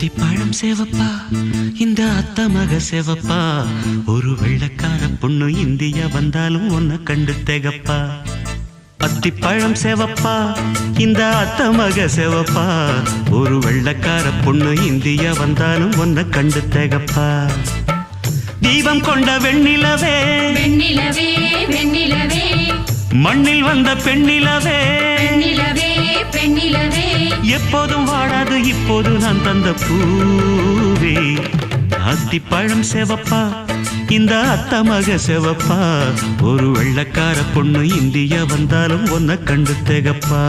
அத்திப்பழம் சேவப்பா இந்த அத்த மக சேவப்பா ஒரு வெள்ளக்கார பொண்ணு இந்தியா வந்தாலும் உன்னை கண்டு திகப்பா அத்திப்பழம் சேவப்பா இந்த அத்த மக சேவப்பா ஒரு வெள்ளக்கார பொண்ணு இந்தியா வந்தாலும் உன்னை கண்டு திகப்பா தீபம் கொண்ட வெண்ணிலவே வெண்ணிலவே வெண்ணிலவே மண்ணில் வந்த பெண்ணிலவே பெண்ணிலவே பெண்ணிலவே எப்போதும் வாடாது இப்போது நான் தந்த பூவே அத்திப்பழம் சேவப்பா இந்த அத்த மக சேவப்பா ஒரு வெள்ளக்கார பொண்ணு இந்தியா வந்தாலும் உன்னை கண்டு திகப்பா